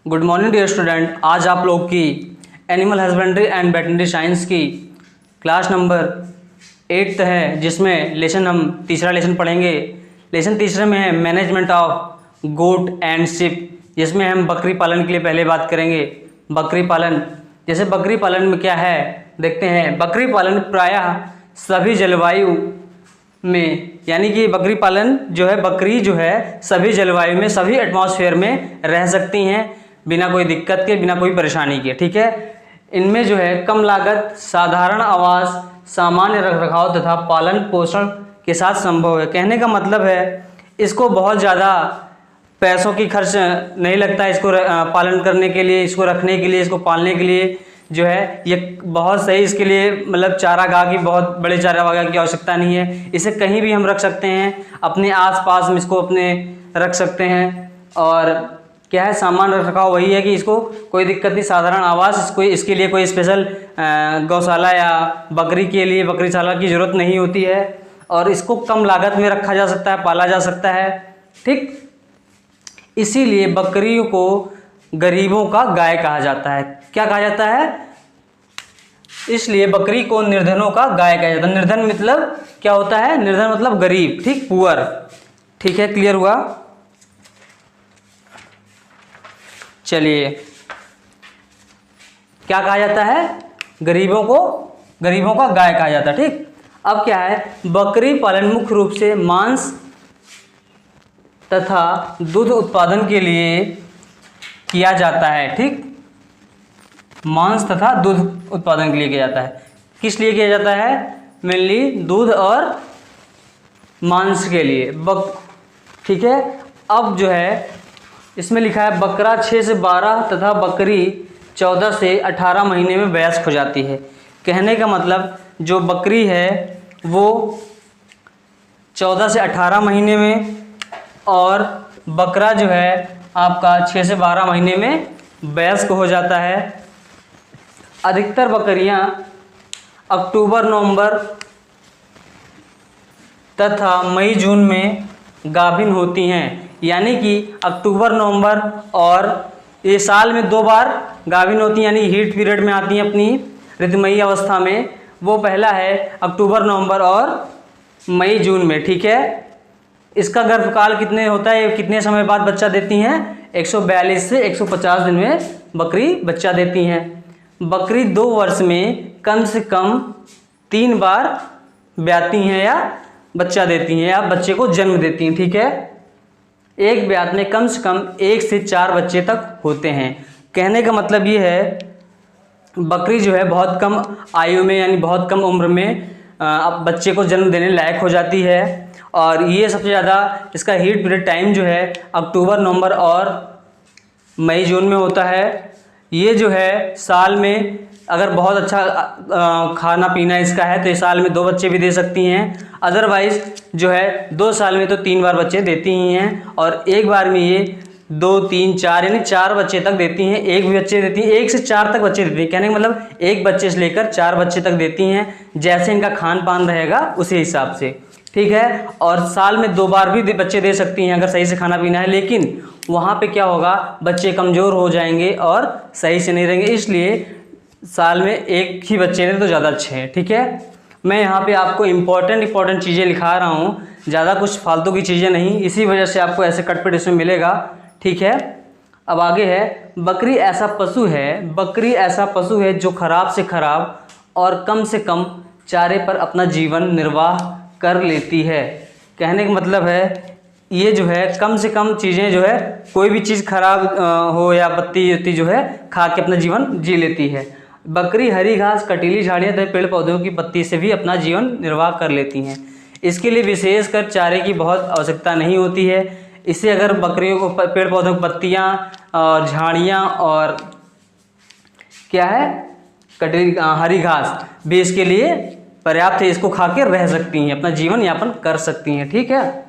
Good morning dear student. आज आप लोग की animal husbandry and veterinary science की क्लास नंबर 8 है, जिसमें हम तीसरा लेसन पढ़ेंगे। लेसन तीसरे में है management of goat and sheep, जिसमें हम बकरी पालन के लिए पहले बात करेंगे। बकरी पालन, जैसे बकरी पालन में क्या है देखते हैं। बकरी पालन प्रायः सभी जलवायु में, यानी कि बकरी पालन जो है, बकरी जो है सभी जलवायु में, सभी एटमॉस्फेयर में रह सकती हैं बिना कोई दिक्कत के, बिना कोई परेशानी के। ठीक है, इनमें जो है कम लागत, साधारण आवास, सामान्य रखरखाव तथा पालन पोषण के साथ संभव है। कहने का मतलब है इसको बहुत ज़्यादा पैसों की खर्च नहीं लगता है इसको पालन करने के लिए, इसको रखने के लिए, इसको पालने के लिए जो है ये बहुत सही। इसके लिए मतलब चारागाह की, बहुत बड़े चारागाह की आवश्यकता नहीं है। इसे कहीं भी हम रख सकते हैं, अपने आसपास में इसको अपने रख सकते हैं। और क्या है, सामान्य रखरखाव वही है कि इसको कोई दिक्कत नहीं, साधारण आवास, इसके लिए कोई स्पेशल गौशाला या बकरी के लिए बकरीशाला की ज़रूरत नहीं होती है। और इसको कम लागत में रखा जा सकता है, पाला जा सकता है। ठीक, इसीलिए बकरियों को गरीबों का गाय कहा जाता है। क्या कहा जाता है? इसलिए बकरी को निर्धनों का गाय कहा जाता है। निर्धन मतलब क्या होता है? निर्धन मतलब गरीब, ठीक, पुअर। ठीक है, क्लियर हुआ? चलिए, क्या कहा जाता है? गरीबों का गाय कहा जाता है। ठीक, अब क्या है, बकरी पालन मुख्य रूप से मांस तथा दूध उत्पादन के लिए किया जाता है। ठीक, मांस तथा दूध उत्पादन के लिए किया जाता है। किस लिए किया जाता है? मेनली दूध और मांस के लिए। ठीक है, अब जो है इसमें लिखा है बकरा 6 से 12 तथा बकरी 14 से 18 महीने में वयस्क हो जाती है। कहने का मतलब जो बकरी है वो 14 से 18 महीने में, और बकरा जो है आपका 6 से 12 महीने में वयस्क हो जाता है। अधिकतर बकरियां अक्टूबर नवंबर तथा मई जून में गाभिन होती हैं। यानी कि अक्टूबर नवंबर, और ये साल में 2 बार गाभिन होती हैं, यानी हीट पीरियड में आती हैं अपनी ऋतुमयी अवस्था में। वो पहला है अक्टूबर नवंबर और मई जून में। ठीक है, इसका गर्भकाल कितने होता है, कितने समय बाद बच्चा देती हैं? 142 से 150 दिन में बकरी बच्चा देती हैं। बकरी 2 वर्ष में कम से कम 3 बार ब्याती हैं या बच्चा देती हैं, या बच्चे को जन्म देती हैं। ठीक है, एक ब्यात में कम से कम 1 से 4 बच्चे तक होते हैं। कहने का मतलब ये है बकरी जो है बहुत कम आयु में, यानी बहुत कम उम्र में अब बच्चे को जन्म देने लायक हो जाती है। और ये सबसे ज़्यादा इसका हीट पीरियड टाइम जो है अक्टूबर नवंबर और मई जून में होता है। ये जो है साल में अगर बहुत अच्छा खाना पीना इसका है तो ये साल में 2 बच्चे भी दे सकती हैं। अदरवाइज़ जो है 2 साल में तो 3 बार बच्चे देती ही हैं, और एक बार में ये 2, 3, 4 यानी 4 बच्चे तक देती हैं। एक भी बच्चे देती हैं, 1 से 4 तक बच्चे देती हैं। कहने का मतलब एक बच्चे से लेकर 4 बच्चे तक देती हैं, जैसे इनका खान पान रहेगा उसी हिसाब से। ठीक है, और साल में 2 बार भी बच्चे दे सकती हैं अगर सही से खाना पीना है। लेकिन वहाँ पे क्या होगा, बच्चे कमज़ोर हो जाएंगे और सही से नहीं रहेंगे, इसलिए साल में एक ही बच्चे दें तो ज़्यादा अच्छे हैं। ठीक है, मैं यहाँ पे आपको इम्पोर्टेंट चीज़ें लिखा रहा हूँ, ज़्यादा कुछ फालतू की चीज़ें नहीं, इसी वजह से आपको ऐसे कटपट इसमें मिलेगा। ठीक है, अब आगे है, बकरी ऐसा पशु है जो खराब से खराब और कम से कम चारे पर अपना जीवन निर्वाह कर लेती है। कहने का मतलब है ये जो है कम से कम चीज़ें जो है, कोई भी चीज़ खराब हो या पत्ती जो है खा के अपना जीवन जी लेती है। बकरी हरी घास, कटीली झाड़ियाँ तथा पेड़ पौधों की पत्ती से भी अपना जीवन निर्वाह कर लेती हैं। इसके लिए विशेषकर चारे की बहुत आवश्यकता नहीं होती है। इससे अगर बकरियों को पेड़ पौधों की पत्तियाँ और झाड़ियाँ और क्या है कटीली हरी घास भी इसके लिए पर्याप्त है, इसको खा के रह सकती हैं, अपना जीवन यापन कर सकती हैं। ठीक है,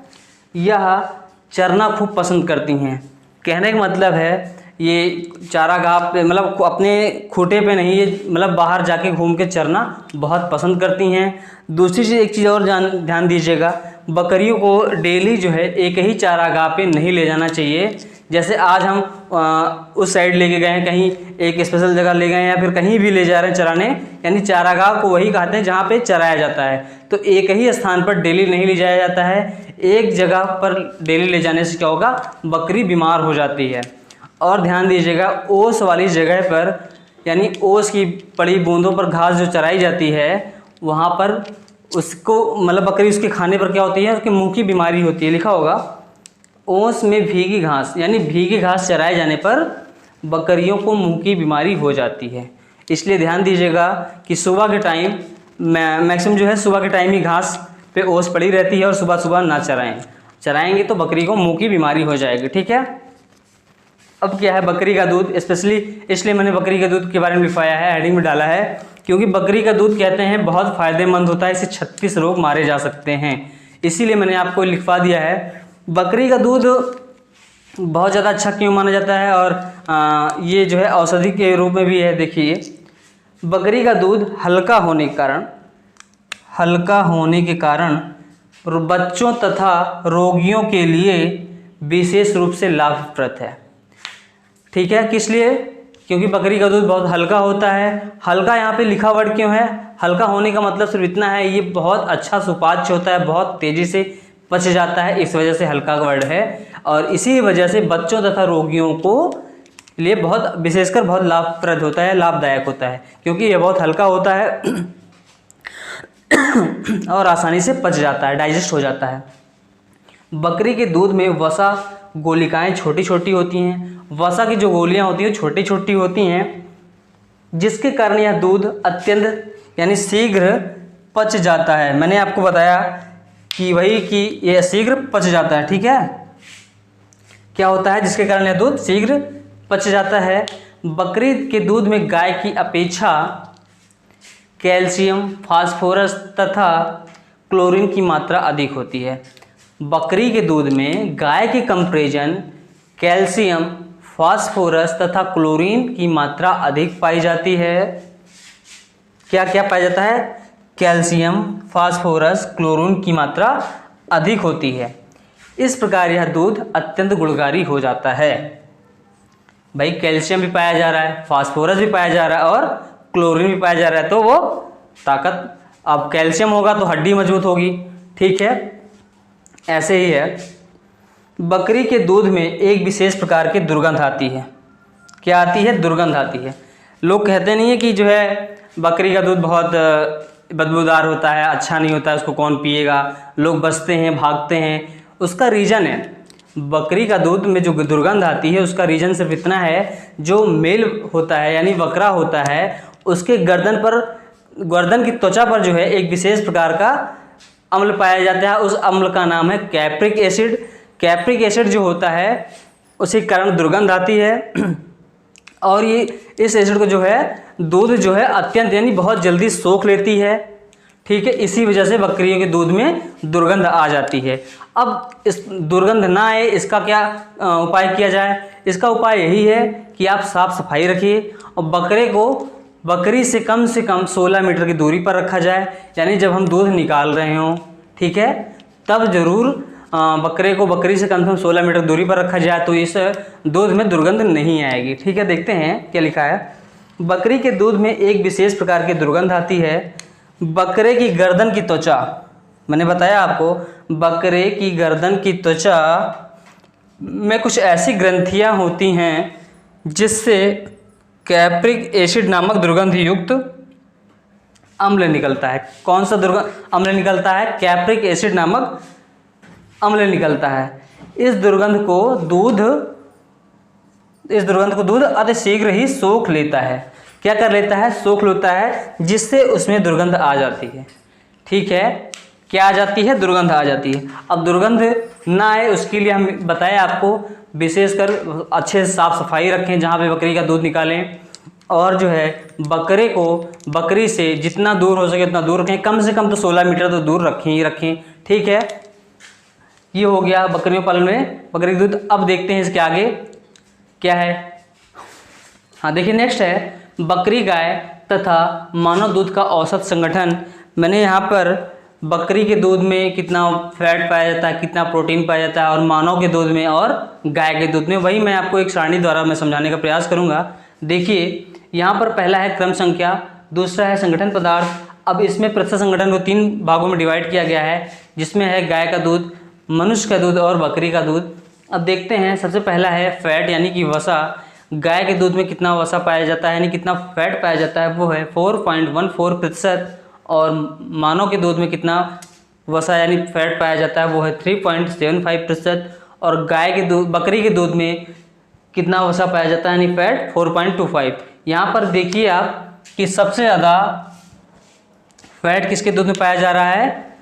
यह चरना खूब पसंद करती हैं। कहने का मतलब है ये चारागाह पे मतलब अपने खूंटे पे नहीं, ये मतलब बाहर जाके घूम के चरना बहुत पसंद करती हैं। दूसरी चीज़, एक चीज़ और ध्यान दीजिएगा, बकरियों को डेली जो है एक ही चारागाह पे नहीं ले जाना चाहिए। जैसे आज हम उस साइड लेके गए हैं, कहीं एक स्पेशल जगह ले गए हैं या फिर कहीं भी ले जा रहे हैं चराने, यानी चारागाह को वही कहते हैं जहाँ पे चराया जाता है। तो एक ही स्थान पर डेली नहीं ले जाया जाता है। एक जगह पर डेली ले जाने से क्या होगा, बकरी बीमार हो जाती है। और ध्यान दीजिएगा, ओस वाली जगह पर यानी ओस की पड़ी बूंदों पर घास जो चराई जाती है, वहाँ पर उसको मतलब बकरी उसके खाने पर क्या होती है, उसके मुंह की बीमारी होती है। लिखा होगा ओस में भीगी घास, यानी भीगी घास चराए जाने पर बकरियों को मुंह की बीमारी हो जाती है। इसलिए ध्यान दीजिएगा कि सुबह के टाइम मैक्सिमम जो है सुबह के टाइम ही घास पे ओस पड़ी रहती है और सुबह सुबह ना चराएंगे तो बकरी को मुंह की बीमारी हो जाएगी। ठीक है। अब क्या है, बकरी का दूध, स्पेशली इसलिए मैंने बकरी के दूध के बारे में लिखवाया है, हेडिंग में डाला है, क्योंकि बकरी का दूध कहते हैं बहुत फ़ायदेमंद होता है, इससे 36 रोग मारे जा सकते हैं। इसीलिए मैंने आपको लिखवा दिया है। बकरी का दूध बहुत ज़्यादा अच्छा क्यों माना जाता है, और ये जो है औषधि के रूप में भी है। देखिए, बकरी का दूध हल्का होने के कारण बच्चों तथा रोगियों के लिए विशेष रूप से लाभप्रद है। ठीक है, किस लिए, क्योंकि बकरी का दूध बहुत हल्का होता है। हल्का यहाँ पे लिखा वर्ड क्यों है, हल्का होने का मतलब सिर्फ इतना है, ये बहुत अच्छा सुपाच्य होता है, बहुत तेज़ी से पच जाता है, इस वजह से हल्का वर्ड है। और इसी वजह से बच्चों तथा रोगियों को लिए बहुत विशेषकर बहुत लाभप्रद होता है, लाभदायक होता है, क्योंकि ये बहुत हल्का होता है और आसानी से पच जाता है, डाइजेस्ट हो जाता है। बकरी के दूध में वसा गोलिकाएं छोटी छोटी होती हैं। वसा की जो गोलियां होती हैं छोटी छोटी होती हैं, जिसके कारण यह दूध अत्यंत यानी शीघ्र पच जाता है। मैंने आपको बताया कि यह शीघ्र पच जाता है। ठीक है, क्या होता है जिसके कारण यह दूध शीघ्र पच जाता है। बकरी के दूध में गाय की अपेक्षा कैल्शियम, फास्फोरस तथा क्लोरीन की मात्रा अधिक होती है। बकरी के दूध में गाय के कंपैरिजन कैल्शियम, फास्फोरस तथा क्लोरीन की मात्रा अधिक पाई जाती है। क्या क्या पाया जाता है, कैल्शियम, फास्फोरस, क्लोरीन की मात्रा अधिक होती है। इस प्रकार यह दूध अत्यंत गुणकारी हो जाता है। भाई कैल्शियम भी पाया जा रहा है, फास्फोरस भी पाया जा रहा है और क्लोरीन भी पाया जा रहा है, तो वो ताकत, अब कैल्शियम होगा तो हड्डी मजबूत होगी। ठीक है, ऐसे ही है। बकरी के दूध में एक विशेष प्रकार की दुर्गंध आती है। क्या आती है, दुर्गंध आती है। लोग कहते नहीं है कि जो है बकरी का दूध बहुत बदबूदार होता है, अच्छा नहीं होता है, उसको कौन पिएगा, लोग बचते हैं, भागते हैं। उसका रीज़न है, बकरी का दूध में जो दुर्गंध आती है उसका रीज़न सिर्फ इतना है, जो मेल होता है यानी बकरा होता है, उसके गर्दन की त्वचा पर जो है एक विशेष प्रकार का अम्ल पाया जाता है। उस अम्ल का नाम है कैप्रिक एसिड। कैप्रिक एसिड जो होता है उसी कारण दुर्गंध आती है। और ये इस एसिड को जो है दूध जो है अत्यंत यानी बहुत जल्दी सोख लेती है। ठीक है, इसी वजह से बकरियों के दूध में दुर्गंध आ जाती है। अब इस दुर्गंध ना आए, इसका क्या उपाय किया जाए? इसका उपाय यही है कि आप साफ सफाई रखिए और बकरी से कम 16 मीटर की दूरी पर रखा जाए। यानी जब हम दूध निकाल रहे हों, ठीक है, तब जरूर बकरी से कम 16 मीटर दूरी पर रखा जाए, तो इस दूध में दुर्गंध नहीं आएगी। ठीक है, देखते हैं क्या लिखा है। बकरी के दूध में एक विशेष प्रकार की दुर्गंध आती है। बकरे की गर्दन की त्वचा, मैंने बताया आपको, बकरे की गर्दन की त्वचा में कुछ ऐसी ग्रंथियां होती हैं जिससे कैप्रिक एसिड नामक दुर्गंध युक्त अम्ल निकलता है। कौन सा अम्ल निकलता है? कैप्रिक एसिड नामक अम्ल निकलता है। इस दुर्गंध को दूध अति शीघ्र ही सोख लेता है। क्या कर लेता है? सोख लेता है, जिससे उसमें दुर्गंध आ जाती है। ठीक है, क्या आ जाती है? दुर्गंध आ जाती है। अब दुर्गंध ना आए उसके लिए हम बताएं आपको, विशेषकर अच्छे से साफ सफाई रखें जहाँ पे बकरी का दूध निकालें, और जो है बकरी से जितना दूर हो सके उतना दूर रखें। कम से कम तो 16 मीटर तो दूर रखें ही रखें। ठीक है, ये हो गया बकरियों पालन में बकरी का दूध। अब देखते हैं इसके आगे क्या है। हाँ देखिए नेक्स्ट है बकरी गाय तथा मानव दूध का औसत संगठन। मैंने यहाँ पर बकरी के दूध में कितना फैट पाया जाता है, कितना प्रोटीन पाया जाता है, और मानव के दूध में और गाय के दूध में, वही मैं आपको एक सारणी द्वारा मैं समझाने का प्रयास करूँगा। देखिए यहाँ पर पहला है क्रम संख्या, दूसरा है संगठन पदार्थ। अब इसमें प्रतिशत संगठन को 3 भागों में डिवाइड किया गया है, जिसमें है गाय का दूध, मनुष्य का दूध और बकरी का दूध। अब देखते हैं, सबसे पहला है फैट यानी कि वसा। गाय के दूध में कितना वसा पाया जाता है यानी कितना फैट पाया जाता है, वो है 4.14%, और मानव के दूध में कितना वसा यानी फैट पाया जाता है वो है 3.75%, और गाय के दूध बकरी के दूध में कितना वसा पाया जाता है यानी फैट 4.25। यहाँ पर देखिए आप कि सबसे ज़्यादा फैट किसके दूध में पाया जा रहा है,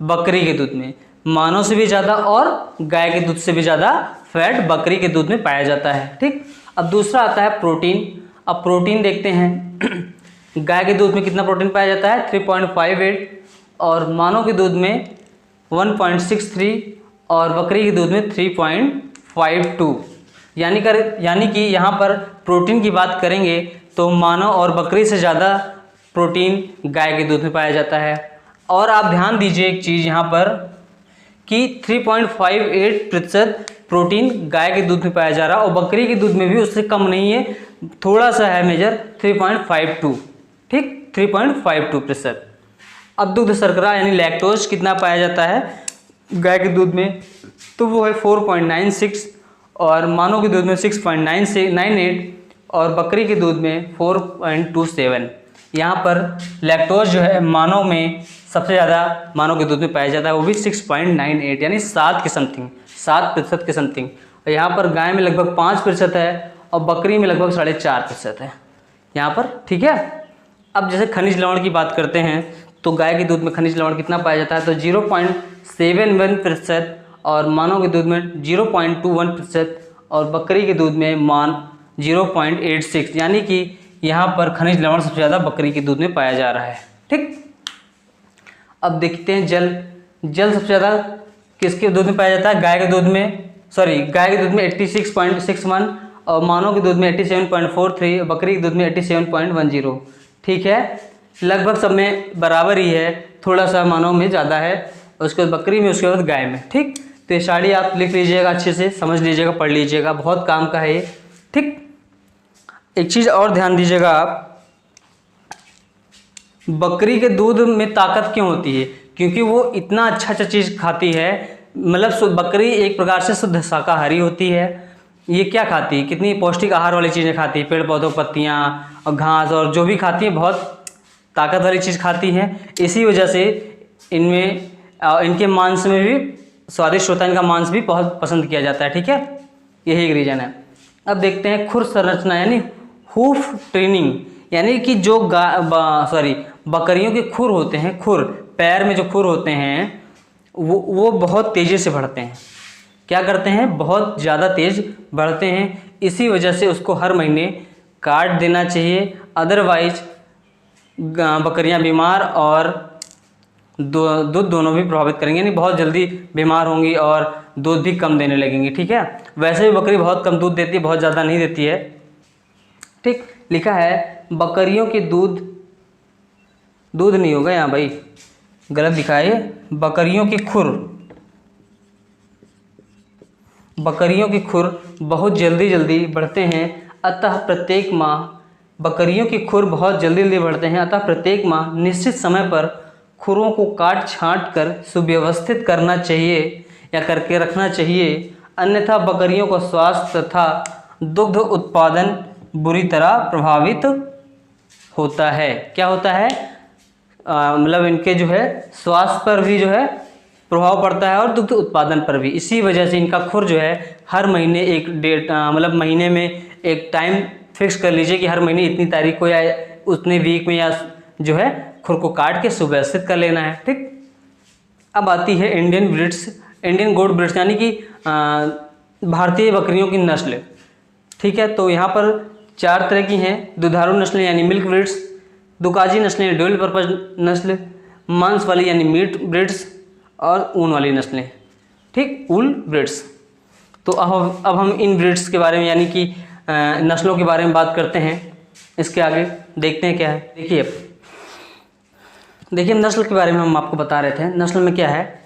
बकरी के दूध में, मानव से भी ज़्यादा और गाय के दूध से भी ज़्यादा फैट बकरी के दूध में पाया जाता है। ठीक, अब दूसरा आता है प्रोटीन। अब प्रोटीन देखते हैं गाय के दूध में कितना प्रोटीन पाया जाता है 3.58, और मानव के दूध में 1.63, और बकरी के दूध में 3.52। यानी कि यहाँ पर प्रोटीन की बात करेंगे तो मानव और बकरी से ज़्यादा प्रोटीन गाय के दूध में पाया जाता है। और आप ध्यान दीजिए एक चीज़ यहाँ पर कि 3.58% प्रोटीन गाय के दूध में पाया जा रहा है, और बकरी के दूध में भी उससे कम नहीं है, थोड़ा सा है मेजर 3.52। ठीक, 3.52%। अब दुग्ध शर्करा यानी लैक्टोज कितना पाया जाता है गाय के दूध में, तो वो है 4.96, और मानव के दूध में 6.98, और बकरी के दूध में 4.27। यहाँ पर लैक्टोज जो है मानव में सबसे ज़्यादा मानव के दूध में पाया जाता है, वो भी 6.98 यानी 7 के समथिंग, 7% के समथिंग। और यहाँ पर गाय में लगभग 5% है, और बकरी में लगभग 4.5% है यहाँ पर। ठीक है, अब जैसे खनिज लवण की बात करते हैं तो गाय के दूध में खनिज लवण कितना पाया जाता है, तो 0.71%, और मानव के दूध में 0.21%, और बकरी के दूध में 0.86, यानी कि यहाँ पर खनिज लवण सबसे ज़्यादा बकरी के दूध में पाया जा रहा है। ठीक, अब देखते हैं जल। जल सबसे ज़्यादा किसके दूध में पाया जाता है, गाय के दूध में, गाय के दूध में 86.61, और मानव के दूध में 87.43, और बकरी के दूध में 87.10। ठीक है, लगभग सब में बराबर ही है, थोड़ा सा मानव में ज़्यादा है, उसके बाद बकरी में, उसके बाद गाय में। ठीक, तो ये साड़ी आप लिख लीजिएगा, अच्छे से समझ लीजिएगा, पढ़ लीजिएगा, बहुत काम का है ये। ठीक, एक चीज़ और ध्यान दीजिएगा आप, बकरी के दूध में ताकत क्यों होती है, क्योंकि वो इतना अच्छा चीज़ खाती है, मतलब बकरी एक प्रकार से शुद्ध शाकाहारी होती है। ये क्या खाती है, कितनी पौष्टिक आहार वाली चीज़ें खाती है, पेड़ पौधों, पत्तियाँ और घास, और जो भी खाती है बहुत ताकत वाली चीज़ खाती हैं। इसी वजह से इनमें इनके मांस में भी स्वादिष्ट होता है, इनका मांस भी बहुत पसंद किया जाता है। ठीक है, यही एक रीज़न है। अब देखते हैं खुर संरचना यानी हूफ ट्रेनिंग, यानी कि जो बकरियों के खुर होते हैं, खुर पैर में जो खुर होते हैं वो बहुत तेज़ी से बढ़ते हैं। क्या करते हैं, बहुत ज़्यादा तेज़ बढ़ते हैं। इसी वजह से उसको हर महीने काट देना चाहिए, अदरवाइज बकरियां बीमार और दूध दोनों भी प्रभावित करेंगे, यानी बहुत जल्दी बीमार होंगी और दूध भी कम देने लगेंगी। ठीक है, वैसे भी बकरी बहुत कम दूध देती है, बहुत ज़्यादा नहीं देती है। ठीक, लिखा है बकरियों के दूध नहीं होगा यहाँ भाई, गलत लिखा है, बकरियों के खुर बहुत जल्दी बढ़ते हैं, अतः प्रत्येक माह बकरियों के खुर बहुत जल्दी बढ़ते हैं, अतः प्रत्येक माह निश्चित समय पर खुरों को काट छांट कर सुव्यवस्थित करना चाहिए या करके रखना चाहिए, अन्यथा बकरियों का स्वास्थ्य तथा दुग्ध उत्पादन बुरी तरह प्रभावित होता है। क्या होता है, मतलब इनके जो है स्वास्थ्य पर भी जो है प्रभाव पड़ता है और दुग्ध उत्पादन पर भी। इसी वजह से इनका खुर जो है हर महीने एक डेट, मतलब महीने में एक टाइम फिक्स कर लीजिए कि हर महीने इतनी तारीख को या उतने वीक में या जो है खुर को काट के सुव्यवस्थित कर लेना है। ठीक, अब आती है इंडियन गोट ब्रीड्स, यानी कि भारतीय बकरियों की नस्ल। ठीक है, तो यहाँ पर 4 तरह की हैं, दुधारू नस्लें यानी मिल्क ब्रीड्स, दुकाजी नस्लें ड्यूल पर्पज नस्ल, मांस वाली यानी मीट ब्रीड्स, और ऊन वाली नस्लें। ठीक, वूल ब्रीड्स। तो अब हम इन ब्रीड्स के बारे में, यानी कि नस्लों के बारे में बात करते हैं। इसके आगे देखते हैं क्या है। देखिए नस्ल के बारे में हम आपको बता रहे थे। नस्ल में क्या है,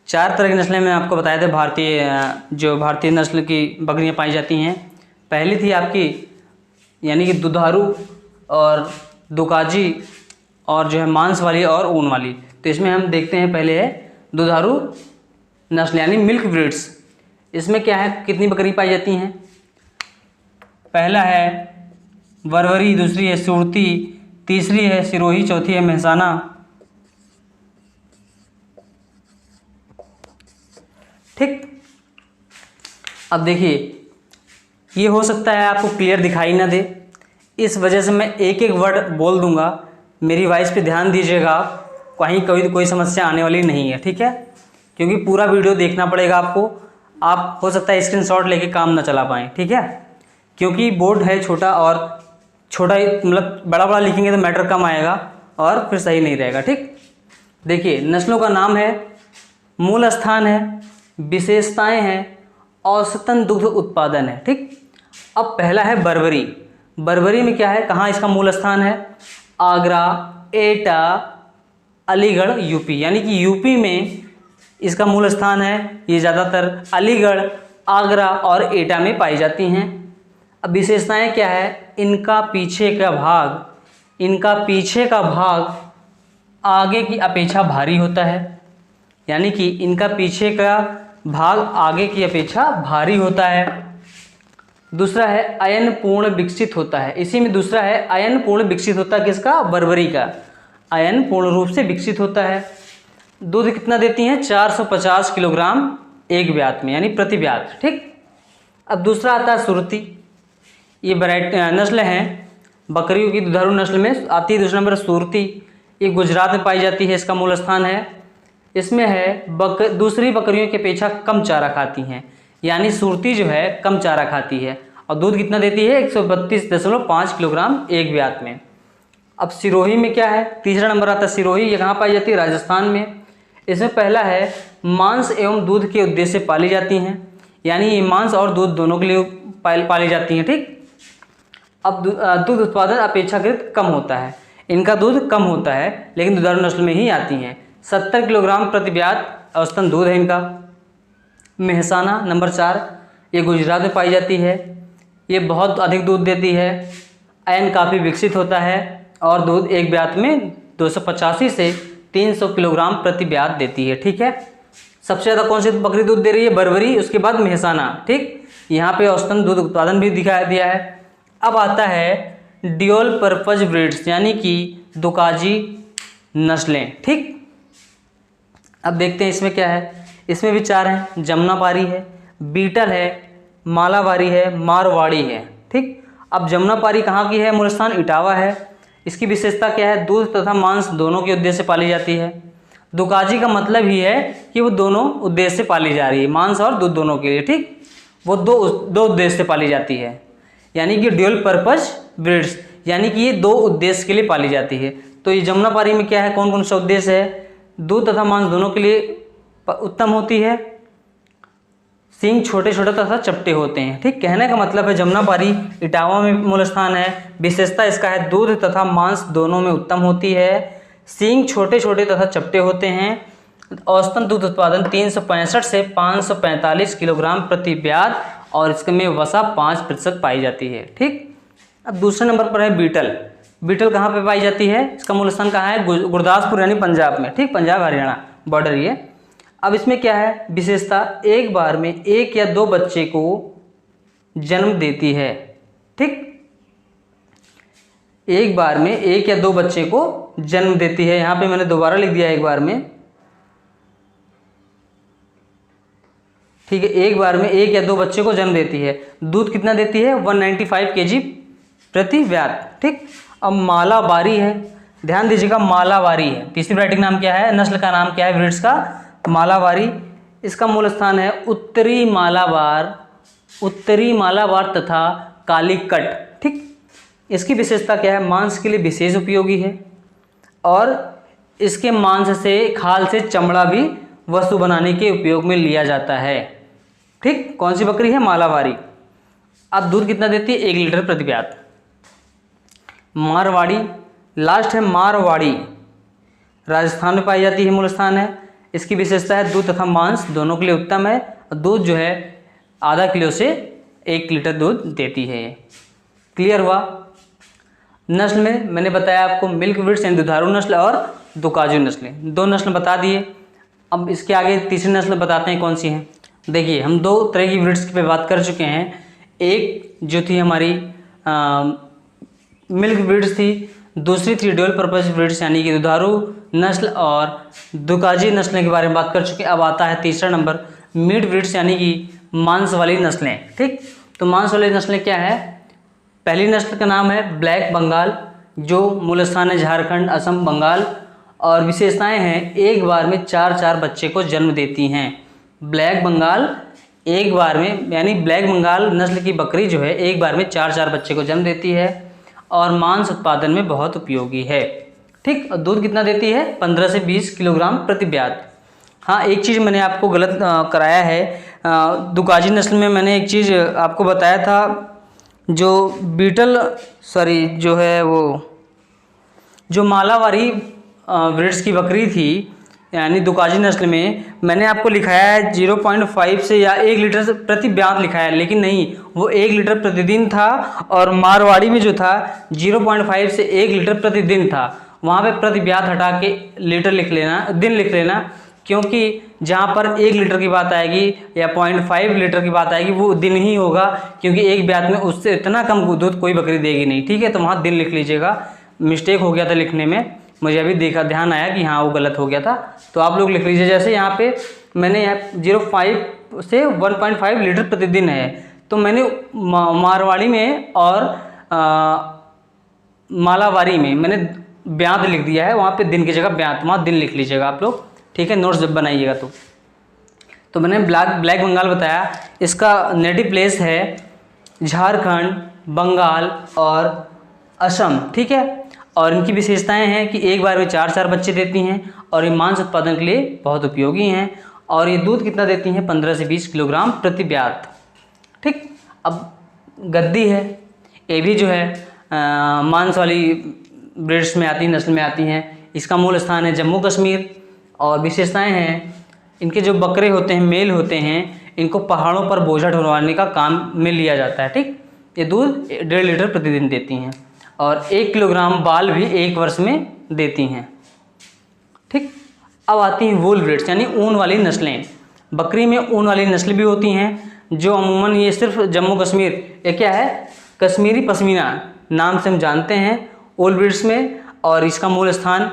4 तरह की नस्लें मैं आपको बताए थे। भारतीय नस्ल की बकरियां पाई जाती हैं। पहली थी आपकी यानी कि दुधारू और दुकाजी और जो है मांस वाली और ऊन वाली। तो इसमें हम देखते हैं, पहले है दुधारू नस्ल यानी मिल्क ब्रीड्स। इसमें क्या है, कितनी बकरी पाई जाती हैं? पहला है बरबरी, दूसरी है सुरती, तीसरी है सिरोही, चौथी है मेहसाना। ठीक, अब देखिए ये हो सकता है आपको क्लियर दिखाई ना दे, इस वजह से मैं एक एक वर्ड बोल दूंगा। मेरी वॉइस पे ध्यान दीजिएगा, कहीं कोई समस्या आने वाली नहीं है, ठीक है? क्योंकि पूरा वीडियो देखना पड़ेगा आपको। आप हो सकता है स्क्रीनशॉट लेके काम ना चला पाएँ, ठीक है? क्योंकि बोर्ड है छोटा, और छोटा मतलब बड़ा लिखेंगे तो मैटर कम आएगा और फिर सही नहीं रहेगा, ठीक? देखिए नस्लों का नाम है, मूल स्थान है, विशेषताएं हैं, औसतन दुग्ध उत्पादन है, ठीक? अब पहला है बरबरी। बरबरी में क्या है, कहाँ इसका मूल स्थान है? आगरा, एटा, अलीगढ़, यूपी। यानी कि यूपी में इसका मूल स्थान है। ये ज़्यादातर अलीगढ़, आगरा और एटा में पाई जाती हैं। अब विशेषताएं क्या है, इनका पीछे का भाग आगे की अपेक्षा भारी होता है। यानी कि इनका पीछे का भाग आगे की अपेक्षा भारी होता है। दूसरा है अयन पूर्ण विकसित होता है। इसी में दूसरा है अयन पूर्ण विकसित होता है, किसका? बरबरी का। अयन पूर्ण रूप से विकसित होता है। दूध कितना देती हैं? 450 किलोग्राम एक ब्यात में, यानी प्रति ब्यात, ठीक? अब दूसरा आता है सुरती। ये नस्ल हैं बकरियों की, दुधारू नस्ल में आती है। दूसरा नंबर सुरती, ये गुजरात में पाई जाती है, इसका मूल स्थान है। इसमें है दूसरी बकरियों की अपेक्षा कम चारा खाती हैं, यानी सुरती जो है कम चारा खाती है और दूध कितना देती है? 132.5 किलोग्राम एक ब्यात में। अब सिरोही में क्या है, तीसरा नंबर आता है सिरोही। ये कहाँ पाई जाती है? राजस्थान में। इसमें पहला है मांस एवं दूध के उद्देश्य से पाली जाती हैं, यानी ये मांस और दूध दोनों के लिए पाली जाती हैं, ठीक? अब दूध उत्पादन अपेक्षाकृत कम होता है, इनका दूध कम होता है, लेकिन दुधारू नस्ल में ही आती हैं। 70 किलोग्राम प्रति ब्यात औसतन दूध है इनका। मेहसाना नंबर 4, ये गुजरात में पाई जाती है। ये बहुत अधिक दूध देती है, अयन काफ़ी विकसित होता है और दूध एक ब्यात में 285 से 300 किलोग्राम प्रति ब्यात देती है, ठीक है? सबसे ज़्यादा कौन सी बकरी दूध दे रही है? बरबरी, उसके बाद मेहसाना, ठीक? यहाँ पे औसतन दूध उत्पादन भी दिखाया दिया है। अब आता है ड्यूल पर्पज ब्रीड्स, यानी कि दुकाजी नस्लें, ठीक? अब देखते हैं इसमें क्या है। इसमें भी 4 हैं, जमुनापारी है, बीटल है, मालाबारी है, मारवाड़ी है, ठीक? अब जमुनापारी कहाँ की है? मूल स्थान इटावा है। इसकी विशेषता क्या है? दूध तथा मांस दोनों के उद्देश्य से पाली जाती है। दुकाजी का मतलब ही है कि वो दोनों उद्देश्य से पाली जा रही है, मांस और दूध दोनों के लिए, ठीक? वो दो उद्देश्य से पाली जाती है, यानी कि ड्यूल पर्पज ब्रीड्स, यानी कि ये 2 उद्देश्य के लिए पाली जाती है। तो ये जमुनापारी में क्या है, कौन कौन सा उद्देश्य है? दूध तथा मांस दोनों के लिए उत्तम होती है। सींग छोटे छोटे तथा चपटे होते हैं, ठीक? कहने का मतलब है जमुनापारी इटावा में मूल स्थान है। विशेषता इसका है दूध तथा मांस दोनों में उत्तम होती है, सींग छोटे छोटे तथा चपटे होते हैं। औसतन दूध उत्पादन 365 से 545 किलोग्राम प्रति ब्यात और इसमें वसा 5% पाई जाती है, ठीक? अब दूसरे नंबर पर है बीटल। बीटल कहाँ पे पाई जाती है? इसका मूल स्थान कहाँ है? गुरदासपुर यानी पंजाब में, ठीक? पंजाब हरियाणा बॉर्डर ये। अब इसमें क्या है विशेषता? एक बार में 1 या 2 बच्चे को जन्म देती है, ठीक? एक बार में 1 या 2 बच्चे को जन्म देती है। यहाँ पे मैंने दोबारा लिख दिया एक बार में, ठीक है? एक बार में 1 या 2 बच्चे को जन्म देती है। दूध कितना देती है? 195 kg प्रति ब्यात, ठीक? अब मालाबारी है, ध्यान दीजिएगा, मालाबारी है। तीसरी वैरायटी का नाम क्या है? नस्ल का नाम क्या है ब्रीड्स का? मालाबारी। इसका मूल स्थान है उत्तरी मालाबार तथा कालीकट, ठीक? इसकी विशेषता क्या है? मांस के लिए विशेष उपयोगी है और इसके मांस से, खाल से चमड़ा भी वस्तु बनाने के उपयोग में लिया जाता है, ठीक? कौन सी बकरी है? मालाबारी। अब दूध कितना देती है? 1 लीटर प्रति ब्यात। मारवाड़ी, लास्ट है मारवाड़ी, राजस्थान में पाई जाती है, मूल स्थान है। इसकी विशेषता है दूध तथा मांस दोनों के लिए उत्तम है, और दूध जो है आधा किलो से 1 लीटर दूध देती है। क्लियर हुआ? नस्ल में मैंने बताया आपको मिल्क ब्रीड्स यानी दुधारू नस्ल और दुकाजू नस्लें, 2 नस्ल बता दिए। अब इसके आगे तीसरी नस्ल बताते हैं कौन सी है। देखिए, हम 2 तरह की ब्रीड्स पे बात कर चुके हैं। एक जो थी हमारी मिल्क ब्रीड्स थी, दूसरी थी ड्यूल पर्पज ब्रीड्स यानी कि दुधारू नस्ल और दुकाजी नस्लें के बारे में बात कर चुके हैं। अब आता है तीसरा नंबर, मीट ब्रीड्स यानी कि मांस वाली नस्लें। ठीक, तो मांस वाली नस्लें क्या है? पहली नस्ल का नाम है ब्लैक बंगाल, जो मूल स्थान है झारखंड, असम, बंगाल, और विशेषताएं हैं एक बार में 4 बच्चे को जन्म देती हैं। ब्लैक बंगाल एक बार में, यानी ब्लैक बंगाल नस्ल की बकरी जो है एक बार में 4 बच्चे को जन्म देती है और मांस उत्पादन में बहुत उपयोगी है। ठीक, और दूध कितना देती है? 15 से 20 किलोग्राम प्रति ब्यात। हाँ, एक चीज़ मैंने आपको गलत कराया है। दुकाजी नस्ल में मैंने एक चीज़ आपको बताया था, जो जो है वो जो मालावारी ब्रीड्स की बकरी थी यानी दुकाजी नस्ल में, मैंने आपको लिखाया है 0.5 से या 1 लीटर प्रति ब्यात लिखा है, लेकिन नहीं, वो 1 लीटर प्रतिदिन था। और मारवाड़ी में जो था 0.5 से 1 लीटर प्रतिदिन था। वहाँ पे प्रति ब्यात हटा के लीटर लिख लेना, दिन लिख लेना, क्योंकि जहाँ पर 1 लीटर की बात आएगी या 0.5 लीटर की बात आएगी वो दिन ही होगा, क्योंकि एक ब्यात में उससे इतना कम दूध कोई बकरी देगी नहीं। ठीक है, तो वहाँ दिन लिख लीजिएगा। मिस्टेक हो गया था लिखने में, मुझे अभी ध्यान आया कि हाँ वो गलत हो गया था, तो आप लोग लिख लीजिए। जैसे यहाँ पे मैंने 0.5 से 1.5 लीटर प्रतिदिन है, तो मैंने मारवाड़ी में और मालावारी में मैंने ब्यात लिख दिया है, वहाँ पे दिन की जगह ब्यात, वहाँ दिन लिख लीजिएगा आप लोग। ठीक है, नोट्स जब बनाइएगा तो मैंने ब्लैक बंगाल बताया, इसका नेटिव प्लेस है झारखंड, बंगाल और असम। ठीक है, और इनकी विशेषताएं हैं कि एक बार में 4 बच्चे देती हैं और ये मांस उत्पादन के लिए बहुत उपयोगी हैं, और ये दूध कितना देती हैं? 15 से 20 किलोग्राम प्रति ब्यात। ठीक, अब गद्दी है, ये भी जो है मांस वाली ब्रीड्स में आती, नस्ल में आती हैं। इसका मूल स्थान है जम्मू कश्मीर, और विशेषताएं हैं इनके जो बकरे होते हैं, मेल होते हैं, इनको पहाड़ों पर बोझा ढोलवाने का काम में लिया जाता है। ठीक, ये दूध 1.5 लीटर प्रतिदिन देती हैं और 1 किलोग्राम बाल भी 1 वर्ष में देती हैं। ठीक, अब आती हैं वूल ब्रीड्स यानी ऊन वाली नस्लें। बकरी में ऊन वाली नस्लें भी होती हैं, जो अमूमन ये सिर्फ जम्मू कश्मीर, ये क्या है? कश्मीरी पश्मीना नाम से हम जानते हैं वूल ब्रीड्स में, और इसका मूल स्थान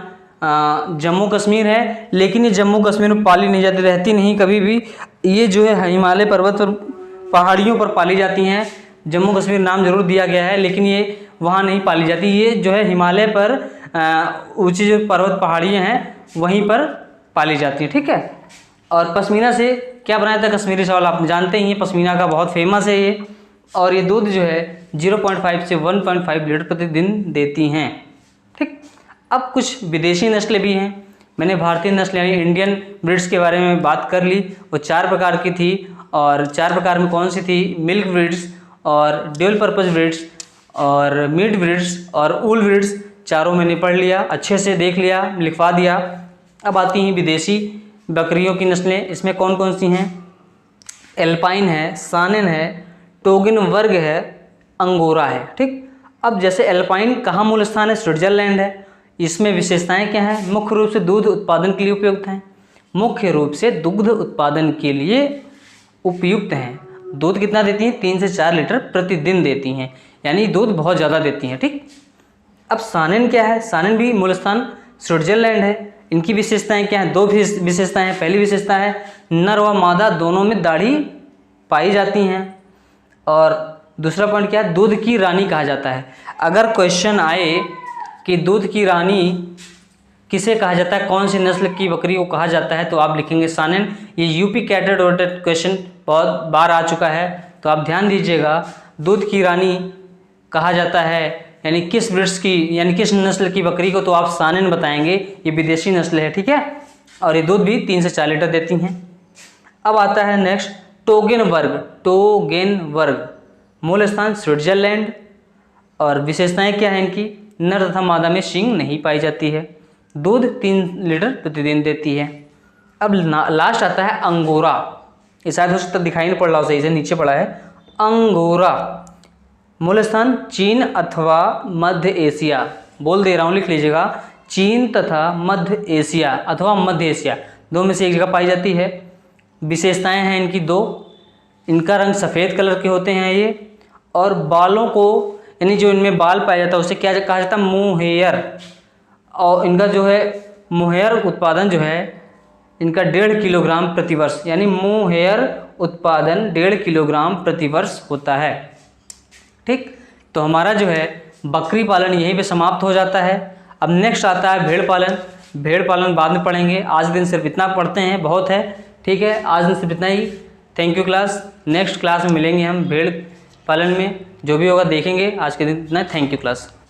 जम्मू कश्मीर है। लेकिन ये जम्मू कश्मीर में पाली नहीं जाती, रहती नहीं कभी भी। ये जो है हिमालय पर्वत और पहाड़ियों पर पाली जाती हैं। जम्मू कश्मीर नाम जरूर दिया गया है, लेकिन ये वहाँ नहीं पाली जाती। ये जो है हिमालय पर ऊंची जो पर्वत पहाड़ियाँ हैं वहीं पर पाली जाती है। ठीक है, और पश्मीना से क्या बनाया था? कश्मीरी शॉल, आप जानते ही हैं, पश्मीना का बहुत फेमस है ये। और ये दूध जो है 0.5 से 1.5 लीटर प्रतिदिन देती हैं। ठीक, अब कुछ विदेशी नस्लें भी हैं। मैंने भारतीय नस्ल यानी इंडियन ब्रीड्स के बारे में बात कर ली, वो 4 प्रकार की थी, और 4 प्रकार में कौन सी थी? मिल्क ब्रीड्स और ड्यूल पर्पज ब्रीड्स और मीट ब्रीड्स और ऊल ब्रीड्स। चारों मैंने पढ़ लिया, अच्छे से देख लिया, लिखवा दिया। अब आती हैं विदेशी बकरियों की नस्लें। इसमें कौन कौन सी हैं? एल्पाइन है, सानेन है, टोगिन वर्ग है, अंगोरा है। ठीक, अब जैसे एल्पाइन कहाँ मूल स्थान है? स्विट्जरलैंड है। इसमें विशेषताएं क्या हैं? मुख्य रूप से दूध उत्पादन के लिए उपयुक्त हैं। मुख्य रूप से दुग्ध उत्पादन के लिए उपयुक्त हैं। दूध कितना देती हैं? 3 से 4 लीटर प्रतिदिन देती हैं, यानी दूध बहुत ज़्यादा देती हैं। ठीक, अब सानेन क्या है? सानेन भी मूल स्थान स्विट्जरलैंड है। इनकी विशेषताएं क्या हैं? 2 विशेषताएं हैं। पहली विशेषता है नर व मादा दोनों में दाढ़ी पाई जाती हैं, और दूसरा पॉइंट क्या है? दूध की रानी कहा जाता है। अगर क्वेश्चन आए कि दूध की रानी किसे कहा जाता है, कौन सी नस्ल की बकरी को कहा जाता है, तो आप लिखेंगे सानेन। ये यूपी कैटेड ओटेड क्वेश्चन बहुत बार आ चुका है, तो आप ध्यान दीजिएगा। दूध की रानी कहा जाता है यानी किस ब्रीड्स की, यानी किस नस्ल की बकरी को, तो आप सानेन बताएंगे। ये विदेशी नस्ल है। ठीक है, और ये दूध भी 3 से 4 लीटर देती हैं। अब आता है नेक्स्ट टोगेन वर्ग। टोगेन वर्ग मूल स्थान स्विट्जरलैंड। और विशेषताएं क्या हैं इनकी, नर तथा मादा में सींग नहीं पाई जाती है, दूध 3 लीटर प्रतिदिन देती है। अब लास्ट आता है अंगोरा, ये शायद हो सकता दिखाई नहीं पड़ रहा हो सही से, नीचे पड़ा है अंगोरा। मूल स्थान चीन अथवा मध्य एशिया, बोल दे रहा हूँ लिख लीजिएगा, चीन तथा मध्य एशिया अथवा मध्य एशिया, दो में से एक जगह पाई जाती है। विशेषताएं हैं इनकी 2, इनका रंग सफ़ेद कलर के होते हैं ये, और बालों को यानी जो इनमें बाल पाया जाता है उसे क्या कहा जाता है, मोहेयर। और इनका जो है मोहेयर उत्पादन जो है इनका 1.5 किलोग्राम प्रतिवर्ष, यानी मोहेयर उत्पादन 1.5 किलोग्राम प्रतिवर्ष होता है। ठीक, तो हमारा जो है बकरी पालन यहीं पे समाप्त हो जाता है। अब नेक्स्ट आता है भेड़ पालन। भेड़ पालन बाद में पढ़ेंगे, आज दिन सिर्फ इतना पढ़ते हैं, बहुत है। ठीक है, आज दिन सिर्फ इतना ही। Thank you class, next class में मिलेंगे हम भेड़ पालन में, जो भी होगा देखेंगे। आज के दिन इतना, थैंक यू क्लास।